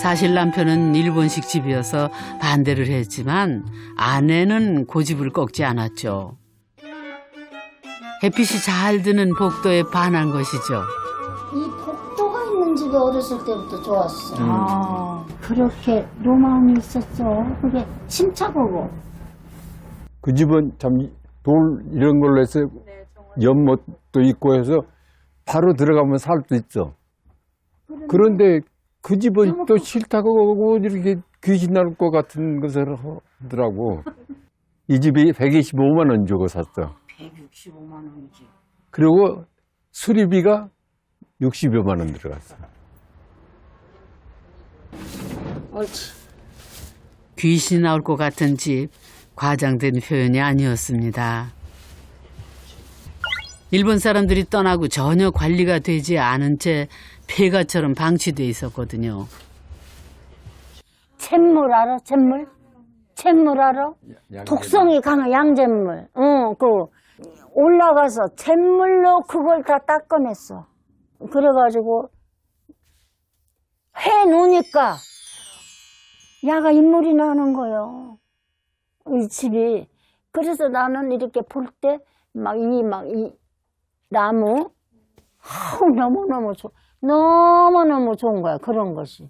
사실 남편은 일본식 집이어서 반대를 했지만 아내는 고집을 꺾지 않았죠. 햇빛이 잘 드는 복도에 반한 것이죠. 이 복도가 있는 집이 어렸을 때부터 좋았어. 아, 그렇게 로망이 있었어. 그게 침착하고. 그 집은 참 돌 이런 걸로 해서 연못도 있고 해서 바로 들어가면 살 수 있어. 그런데 그 집은 또 싫다고 이렇게 귀신 나올 것 같은 것을 하더라고. 이 집이 125만 원 주고 샀어. 165만 원이지. 그리고 수리비가 60여만 원 들어갔어. 옳지. 귀신이 나올 것 같은 집, 과장된 표현이 아니었습니다. 일본 사람들이 떠나고 전혀 관리가 되지 않은 채 폐가처럼 방치돼 있었거든요. 잿물 알아? 잿물? 잿물 알아? 독성이 강한 양잿물. 올라가서 잿물로 그걸 다 닦아냈어. 그래가지고 해 놓으니까 야가 인물이 나는 거요. 이 집이. 그래서 나는 이렇게 볼 때 이 나무 너무너무 너무너무 좋은 거야. 그런 것이.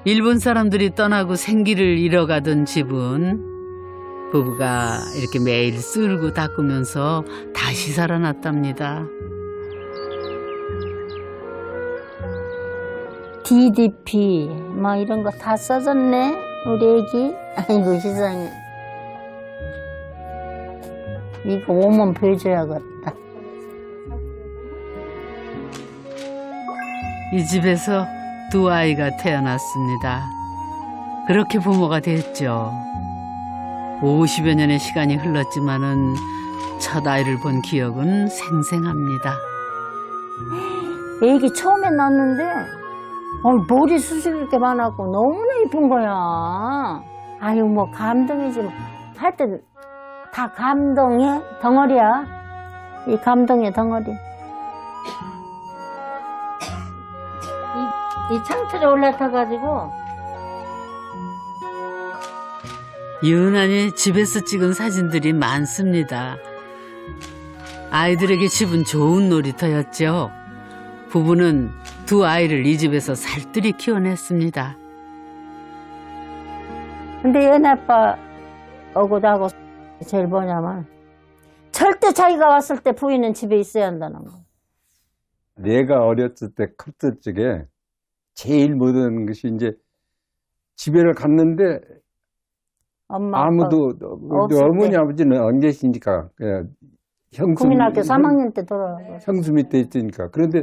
일본 사람들이 떠나고 생기를 잃어가던 집은 부부가 이렇게 매일 쓸고 닦으면서 다시 살아났답니다. DDP 이런 거 다 써졌네. 우리 애기. 아이고 세상에. 이거 오면 보여줘야겠다. 이 집에서 두 아이가 태어났습니다. 그렇게 부모가 됐죠. 50여 년의 시간이 흘렀지만은 첫 아이를 본 기억은 생생합니다. 애기 처음에 낳았는데 머리 수술 이렇게 많았고 너무나 이쁜 거야. 아유 감동이지 뭐. 하여튼 다 감동의 덩어리야. 이 감동의 덩어리. 이 창틀에 올라타가지고 유난히 집에서 찍은 사진들이 많습니다. 아이들에게 집은 좋은 놀이터였죠. 부부는 두 아이를 이 집에서 살뜰히 키워냈습니다. 근데 얘네 아빠 오고 나고 제일 뭐냐면 절대 자기가 왔을 때 부인은 집에 있어야 한다는 거. 내가 어렸을 때 컸을 적에 제일 모든 것이 이제 집에를 갔는데 엄마 아무도 없을 어머니 때. 아버지는 안 계시니까 그냥 국민학교 3학년 때 돌아가고. 형수 밑에 있으니까. 그런데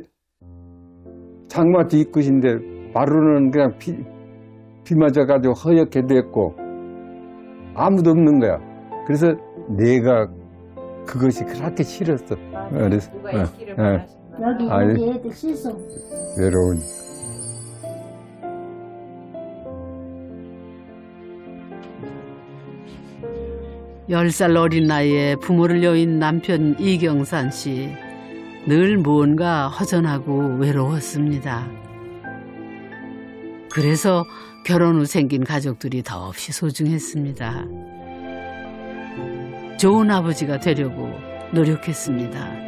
장마 뒤끝인데 마루는 그냥 비 맞아가지고 허옇게 됐고 아무도 없는 거야. 그래서 내가 그것이 그렇게 싫었어. 그래서 누가 있기를 여기 아니. 여기 애들 씻어. 외로운. 10살 어린 나이에 부모를 여인 남편 이경산 씨. 늘 무언가 허전하고 외로웠습니다. 그래서 결혼 후 생긴 가족들이 더없이 소중했습니다. 좋은 아버지가 되려고 노력했습니다.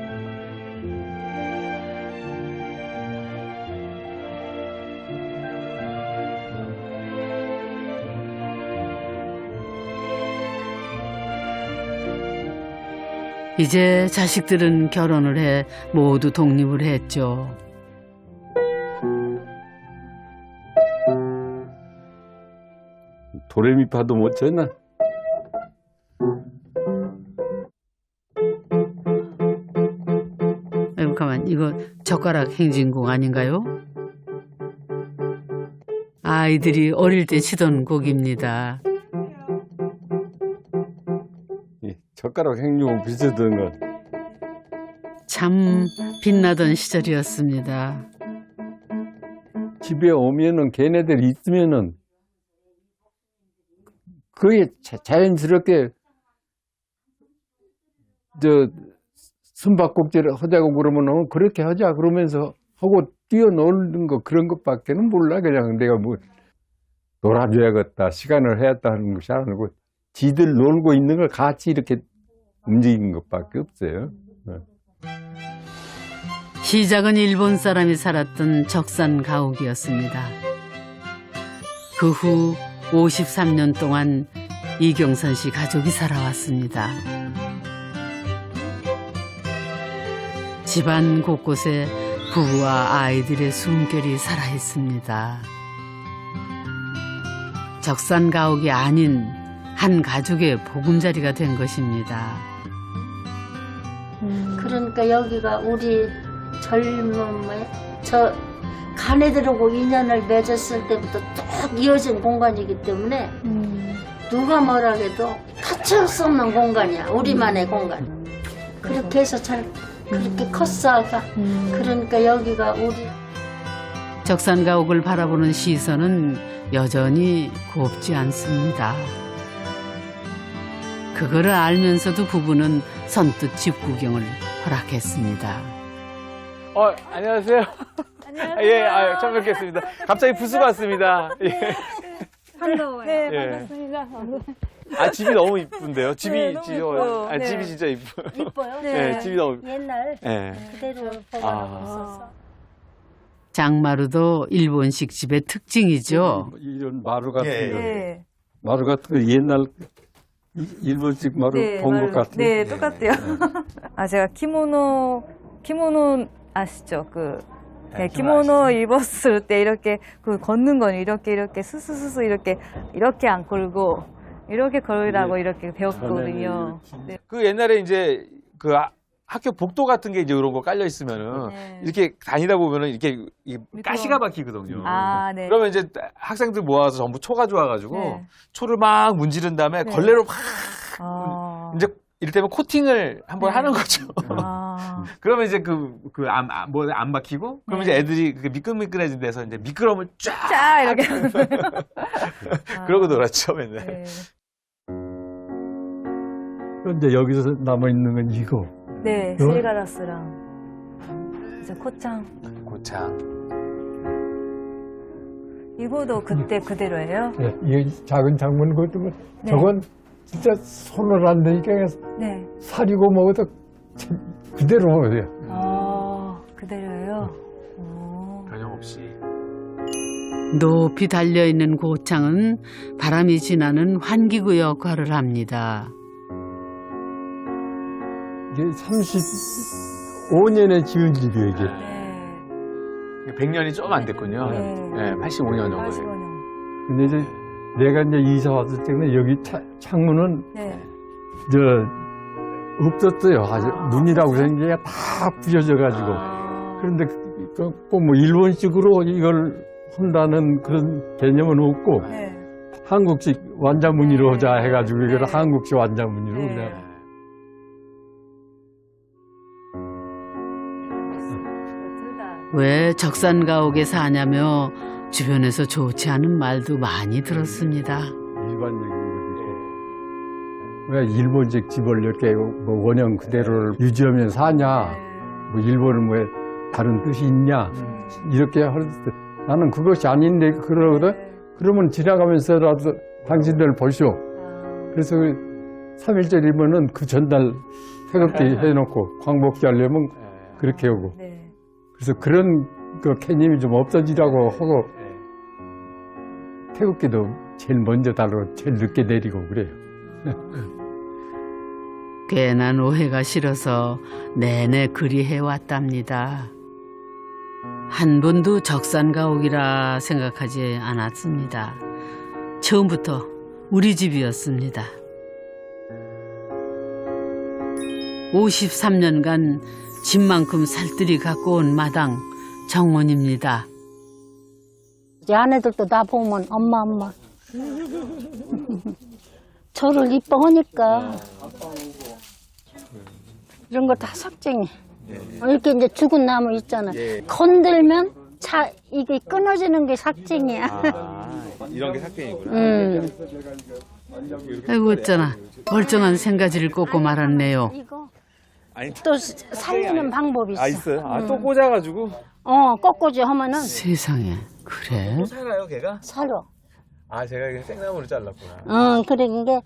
이제 자식들은 결혼을 해 모두 독립을 했죠. 도레미파도 못 쳤나? 아이고 가만, 이거 젓가락 행진곡 아닌가요? 아이들이 어릴 때 치던 곡입니다. 젓가락 행용 비슷한 거. 참 빛나던 시절이었습니다. 집에 오면은 걔네들 있으면은 그게 자연스럽게 숨바꼭질을 하자고 그러면은 그렇게 하자 그러면서 하고 뛰어노는 거 그런 것밖에는 몰라. 그냥 내가 뭐 놀아줘야겠다, 시간을 해야겠다 하는 것이 아니고 지들 놀고 있는 걸 같이 이렇게 움직이는 것밖에 없어요. 시작은 일본 사람이 살았던 적산 가옥이었습니다. 그 후 53년 동안 이경선 씨 가족이 살아왔습니다. 집안 곳곳에 부부와 아이들의 숨결이 살아있습니다. 적산 가옥이 아닌 한 가족의 보금자리가 된 것입니다. 그러니까 여기가 우리 젊음에 저 가네들하고 인연을 맺었을 때부터 쭉 이어진 공간이기 때문에 누가 뭐라 해도 터치할 수 없는 공간이야. 우리만의 공간. 그렇게 해서 잘 그렇게 컸어가. 그러니까 여기가 우리 적산 가옥을 바라보는 시선은 여전히 곱지 않습니다. 그거를 알면서도 부부는 선뜻 집 구경을 허락했습니다. 안녕하세요. 안녕하세요. 예, 처음 뵙겠습니다. 갑자기 부스가 왔습니다. 예. 반가워요. 네, 예. 반갑습니다. 집이 너무 이쁜데요. 집이, 네, 너무 이뻐요. 네. 집이 진짜 이뻐요. 이뻐요. 네, 집이 너무. 옛날 예. 그대로 보관하고 있어서. 장마루도 일본식 집의 특징이죠. 이런 마루 같은 예. 거, 네. 마루 같은 거 옛날 일본식 마루 본 것 같아요. 네, 똑같아요. 제가 키모노 아시죠? 키모노 입었을 때 이렇게 걷는 건 이렇게 스스스스 이렇게 안 걸고 이렇게 걸으라고 이렇게 배웠거든요. 네. 그 옛날에 이제 학교 복도 같은 게 이제 이런 거 깔려 있으면은 네. 이렇게 다니다 보면은 이렇게 가시가 박히거든요. 네. 그러면 이제 학생들 모아서 전부 초가 좋아가지고 네. 초를 막 문지른 다음에 네. 걸레로 막 이제 이를테면 코팅을 한번 네. 하는 거죠. 그러면 이제 안 박히고, 그러면 네. 이제 애들이 미끌미끌해진 데서 이제 미끄럼을 쫙 짜 이렇게. 그러고 놀았죠, 맨날. 네. 그런데 여기서 남아있는 건 이거. 네, 세리가라스랑 이제 코창. 고창. 이거도 그때 그대로예요? 예, 이게 작은 창문 그것도 뭐 네. 저건 진짜 손을 안 대니까 네. 사리고 먹어도 그대로 먹어요. 그대로예요? 변형없이. 높이 달려있는 고창은 바람이 지나는 환기구 역할을 합니다. 이게 35년에 지은 집이에요, 이게. 네. 100년이 조금 안 됐군요. 네. 네, 85년 정도. 85년. 근데 이제 내가 이제 이사 왔을 때는 여기 창문은 네. 없었어요. 아주 문이라고 생긴 게 다 부셔져가지고. 그런데 꼭 뭐 일본식으로 이걸 한다는 그런 개념은 없고, 네. 한국식 완자무늬로 하자 해가지고 이걸 한국식 완자무늬로 네. 그냥. 왜 적산 가옥에 사냐며 주변에서 좋지 않은 말도 많이 들었습니다. 일반적인 거지. 왜 일본식 집을 이렇게 뭐 원형 그대로를 유지하면 사냐? 뭐 일본은 왜 다른 뜻이 있냐? 이렇게 할 때 나는 그것이 아닌데 그러거든. 그러면 지나가면서라도 당신들 보시오. 그래서 3일절이면은 그 전날 태극기 해놓고 광복기 하려면 그렇게 하고. 네. 그래서 그런 그 개념이 좀 없어지라고 하고 태극기도 제일 먼저 달고 제일 늦게 내리고 그래요. 괜한 오해가 싫어서 내내 그리해왔답니다. 한 번도 적산 가옥이라 생각하지 않았습니다. 처음부터 우리 집이었습니다. 53년간 집만큼 살뜰히 갖고 온 마당 정원입니다. 이제 아내들도 나 보면 엄마. 저를 이뻐하니까. 이런 거 다 삭쟁이. 이렇게 이제 죽은 나무 있잖아. 건들면 이게 끊어지는 게 삭쟁이야. 이런 게 삭쟁이구나. 아이고 어쩌나 멀쩡한 생가지를 꽂고 말았네요. 이거 아니, 또 살리는 방법이 있어. 있어요? 또 꽂아가지고. 꺾어지 하면은 세상에 그래? 또 살아요, 걔가? 살아. 아, 제가 이게 생나무로 잘랐구나. 그래, 그게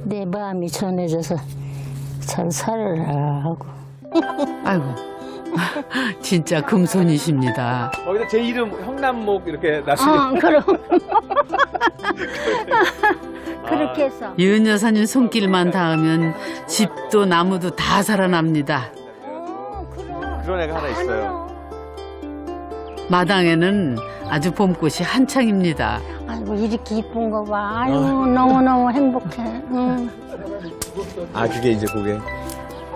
내 마음이 전해져서 잘 살아라고. 아이고 진짜 금손이십니다. 거기다 제 이름 형남목 이렇게 놨으니 그럼. 그렇게 해서. 유은 여사님 손길만 닿으면 집도 나무도 다 살아납니다. 그럼. 그런 애가 하나 있어요. 마당에는 아주 봄꽃이 한창입니다. 아이고, 이렇게 이쁜 거 봐. 아유, 너무너무 행복해. 아, 그게 이제 그게.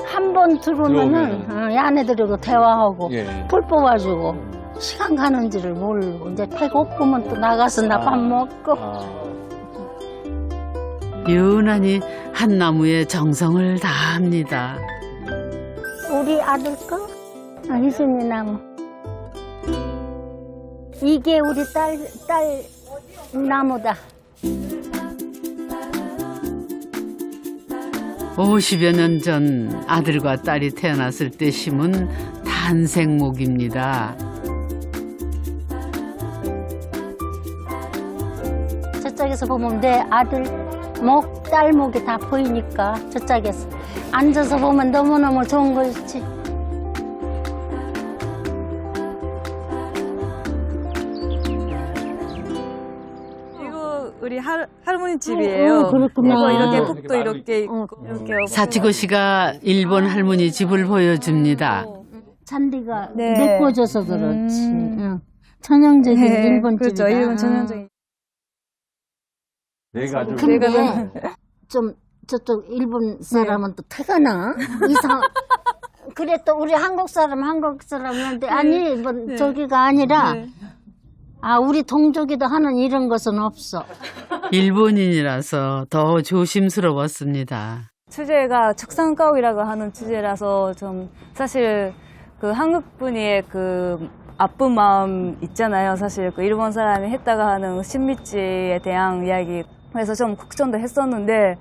한 번 들어오면은, 아내들하고 대화하고, 예. 풀 뽑아주고, 시간 가는지를 모르고, 이제 배고프면 또 나가서 나 밥 먹고. 유난히 한 나무에 정성을 다합니다. 우리 아들 거? 희순이 나무. 이게 우리 딸 나무다. 50여 년 전 아들과 딸이 태어났을 때 심은 탄생목입니다. 저쪽에서 보면 내 아들 목, 딸 목이 다 보이니까 저쪽에서 앉아서 보면 너무너무 좋은 거 있지. 이거 우리 할머니 집이에요. 그렇구나. 이거 이렇게 북도 이렇게 있고 이렇게 사치고 씨가 일본 할머니 집을 보여줍니다. 잔디가 네. 내꺼져서 그렇지. 전형적인 일본 그렇죠. 집이다. 일본 전형적인. 내가 아주 근데 좀 저쪽 일본 사람은 또 태가나 이상. 그래 또 우리 한국 사람한테 아니 뭐 저기가 아니라 네. 우리 동족이도 하는 이런 것은 없어. 일본인이라서 더 조심스러웠습니다. 주제가 적산가옥이라고 하는 주제라서 좀 사실 그 한국 분의 그 아픈 마음 있잖아요. 사실 그 일본 사람이 했다가 하는 신미지에 대한 이야기. 그래서 좀 걱정도 했었는데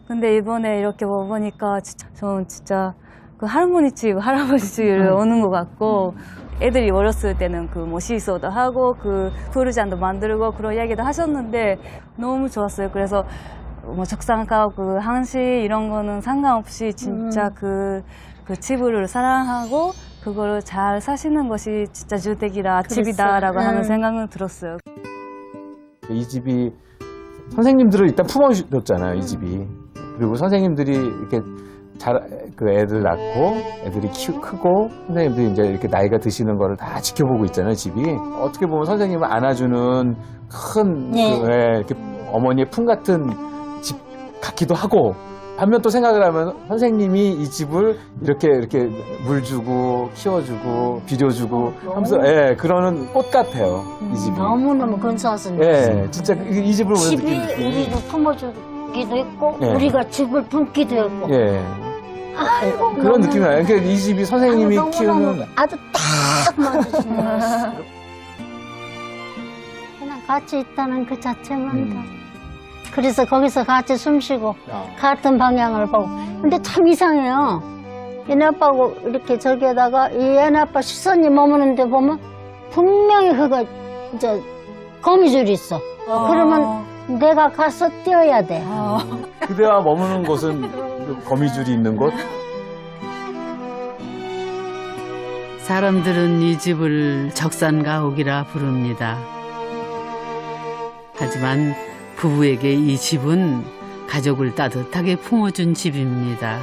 근데 이번에 이렇게 보니까 저는 진짜 그 할머니 집, 할아버지 집을 오는 것 같고 애들이 어렸을 때는 그 뭐 시소도 하고 그 푸르잔도 만들고 그런 이야기도 하셨는데 너무 좋았어요. 그래서 뭐 적산가옥 그 한시 이런 거는 상관없이 진짜 그 집을 사랑하고 그거를 잘 사시는 것이 진짜 주택이라 집이다라고 하는 생각은 들었어요. 이 집이 선생님들을 일단 품어줬잖아요, 이 집이. 그리고 선생님들이 이렇게 그 애들 낳고 애들이 크고 선생님들이 이제 이렇게 나이가 드시는 거를 다 지켜보고 있잖아요, 집이. 어떻게 보면 선생님을 안아주는 큰 이렇게 어머니의 품 같은 집 같기도 하고 반면 또 생각을 하면 선생님이 이 집을 이렇게 물 주고 키워주고 비료주고 하면서 그러는 꽃 같아요, 이 집이. 너무너무 근사하신 진짜 이 집을 보면서 집이 느끼는 느낌이. 우리를 품어주기도 했고 예. 우리가 집을 품기도 했고 아이고, 그런 느낌이 나요. 그러니까 이 집이 선생님이 너무너무 키우는 아주 딱 맞으시는 거였어. 그냥 같이 있다는 그 자체만 다. 그래서 거기서 같이 숨쉬고 같은 방향을 보고. 근데 참 이상해요. 얘네 아빠하고 이렇게 저기에다가 이 얘네 아빠 시선이 머무는데 보면 분명히 그거 이제 거미줄이 있어. 그러면 내가 가서 뛰어야 돼. 그대와 머무는 곳은 그 거미줄이 있는 곳. 사람들은 이 집을 적산가옥이라 부릅니다. 하지만 부부에게 이 집은 가족을 따뜻하게 품어준 집입니다.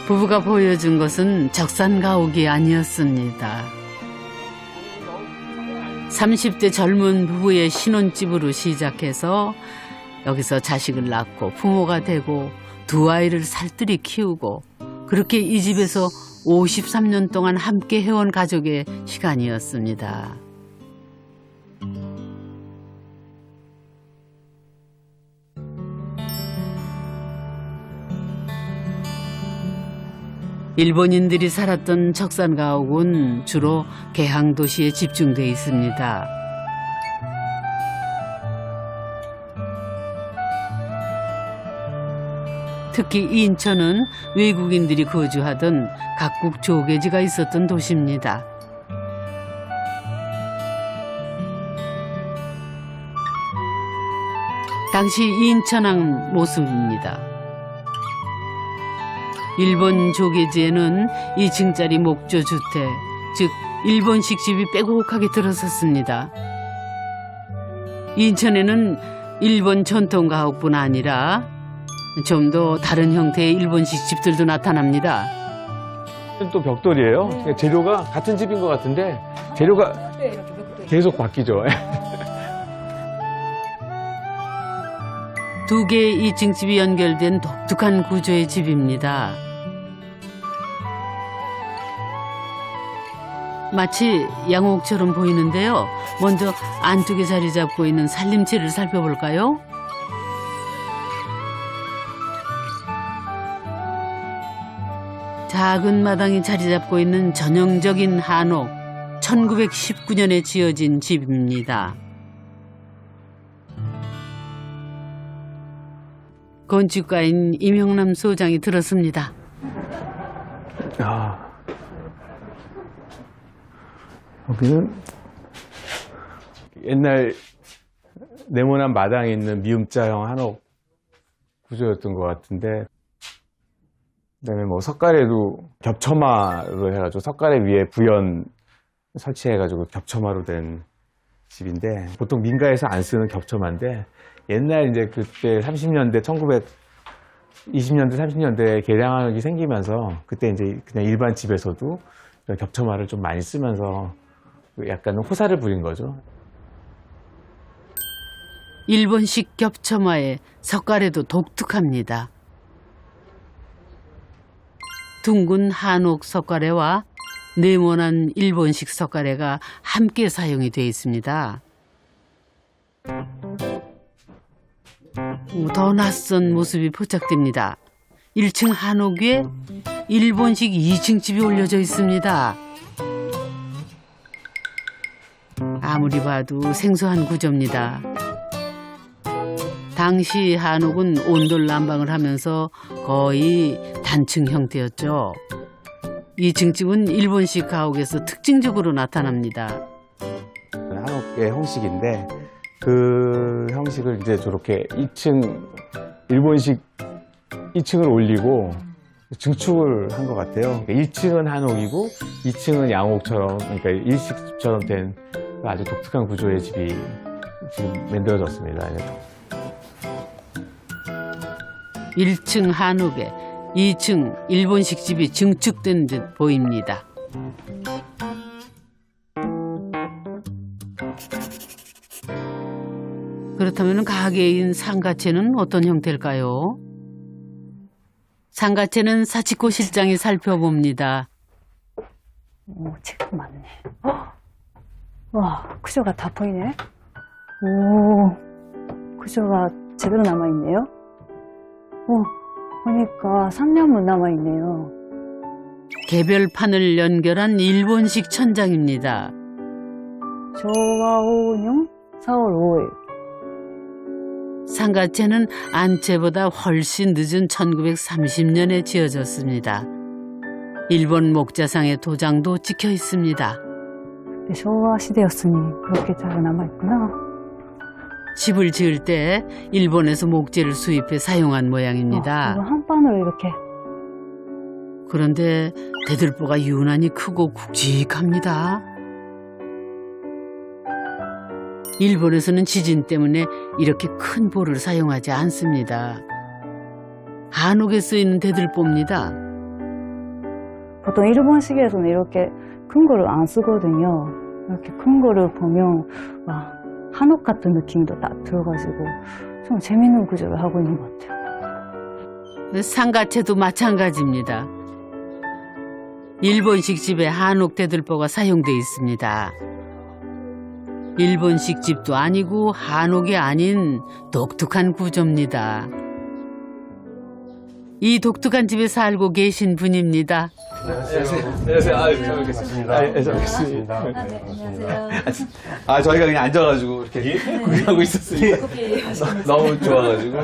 부부가 보여준 것은 적산가옥이 아니었습니다. 30대 젊은 부부의 신혼집으로 시작해서 여기서 자식을 낳고 부모가 되고 두 아이를 살뜰히 키우고 그렇게 이 집에서 53년 동안 함께 해온 가족의 시간이었습니다. 일본인들이 살았던 적산가옥은 주로 개항도시에 집중돼 있습니다. 특히 인천은 외국인들이 거주하던 각국 조개지가 있었던 도시입니다. 당시 인천항 모습입니다. 일본 조개지에는 2층짜리 목조주택, 즉 일본식 집이 빼곡하게 들어섰습니다. 인천에는 일본 전통가옥뿐 아니라 좀 더 다른 형태의 일본식 집들도 나타납니다. 또 벽돌이에요. 재료가 같은 집인 것 같은데 재료가 계속 바뀌죠. 두 개의 2층 집이 연결된 독특한 구조의 집입니다. 마치 양옥처럼 보이는데요. 먼저 안쪽에 자리 잡고 있는 살림채를 살펴볼까요? 작은 마당이 자리 잡고 있는 전형적인 한옥, 1919년에 지어진 집입니다. 건축가인 임영남 소장이 들었습니다. 여기는 옛날 네모난 마당에 있는 미음자형 한옥 구조였던 것 같은데, 그다음에 뭐 석가래도 겹쳐마로 해가지고 석가래 위에 부연 설치해가지고 겹쳐마로 된 집인데, 보통 민가에서 안 쓰는 겹쳐마인데 옛날 이제 그때 30년대 1920년대 30년대에 개량하기 생기면서 그때 이제 그냥 일반 집에서도 이런 겹쳐마를 좀 많이 쓰면서 약간 호사를 부린 거죠. 일본식 겹쳐마의 석가래도 독특합니다. 둥근 한옥 석가래와 네모난 일본식 석가래가 함께 사용이 되어 있습니다. 더 낯선 모습이 포착됩니다. 1층 한옥 위에 일본식 2층 집이 올려져 있습니다. 아무리 봐도 생소한 구조입니다. 당시 한옥은 온돌 난방을 하면서 거의 단층 형태였죠. 2층 집은 일본식 가옥에서 특징적으로 나타납니다. 한옥의 형식인데 그 형식을 이제 저렇게 2층 일본식 2층을 올리고 증축을 한 것 같아요. 1층은 한옥이고 2층은 양옥처럼, 그러니까 일식집처럼 된 아주 독특한 구조의 집이 지금 만들어졌습니다. 1층 한옥에 2층 일본식 집이 증축된 듯 보입니다. 그렇다면 가게인 상가채는 어떤 형태일까요? 상가채는 사치코 실장이 살펴봅니다. 오, 책도 많네. 헉! 와, 구조가 다 보이네. 오, 구조가 제대로 남아있네요. 오, 보니까 3년문 남아있네요. 개별판을 연결한 일본식 천장입니다.昭和 5년 4월 5일. 상가채는 안채보다 훨씬 늦은 1930년에 지어졌습니다. 일본 목자상의 도장도 찍혀 있습니다.昭和 시대였으니 그렇게 잘 남아있구나. 집을 지을 때 일본에서 목재를 수입해 사용한 모양입니다. 이거 한 판으로 이렇게. 그런데 대들보가 유난히 크고 굵직합니다. 일본에서는 지진 때문에 이렇게 큰 볼을 사용하지 않습니다. 한옥에 쓰이는 대들보입니다. 보통 일본식에서는 이렇게 큰 거를 안 쓰거든요. 이렇게 큰 거를 보면 와, 한옥 같은 느낌도 딱 들어가지고 좀 재밌는 구조를 하고 있는 것 같아요. 상가채도 마찬가지입니다. 일본식 집에 한옥 대들보가 사용돼 있습니다. 일본식 집도 아니고 한옥이 아닌 독특한 구조입니다. 이 독특한 집에 살고 계신 분입니다. 안녕하세요. 잘 뵙겠습니다. 잘 뵙겠습니다. 저희가 그냥 앉아가지고 이렇게 구경하고 있었습니다. 너무 좋아가지고.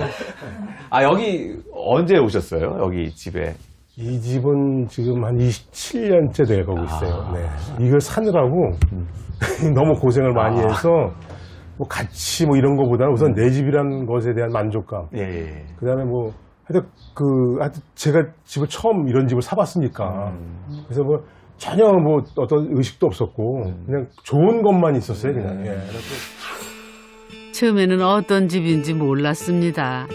여기 언제 오셨어요? 여기 집에? 이 집은 지금 한 27년째 돼가고 있어요. 네. 이걸 사느라고 너무 고생을 많이 해서 뭐 같이 뭐 이런 거보다는 우선 내 집이라는 것에 대한 만족감. 예. 그 다음에 뭐 하여튼 제가 집을 처음 이런 집을 사봤으니까 그래서 뭐 전혀 뭐 어떤 의식도 없었고 그냥 좋은 것만 있었어요 그냥. 예. 처음에는 어떤 집인지 몰랐습니다.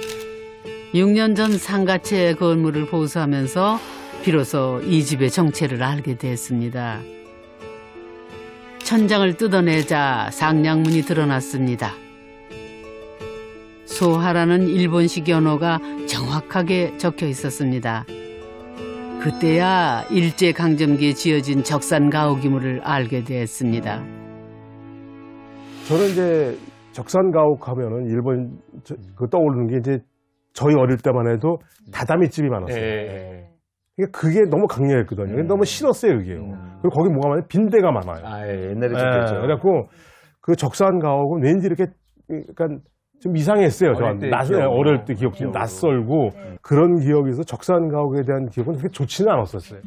6년 전 상가채 건물을 보수하면서 비로소 이 집의 정체를 알게 됐습니다. 천장을 뜯어내자 상량문이 드러났습니다. 소하라는 일본식 연호가 정확하게 적혀 있었습니다. 그때야 일제강점기에 지어진 적산 가옥임을 알게 됐습니다. 저는 이제 적산 가옥 하면은 일본 그 떠오르는 게 이제 저희 어릴 때만 해도 다다미 집이 많았어요. 그러니까 그게 너무 강렬했거든요. 너무 싫었어요, 그게요. 그리고 거기 뭐가 많아요? 빈대가 많아요. 옛날에 좀 예, 그랬죠. 그래갖고 그 적산 가옥은 왠지 이렇게 약간 좀 이상했어요. 저한테. 어릴 때 기억 좀 낯설고 그런 기억에서 적산 가옥에 대한 기억은 그렇게 좋지는 않았었어요.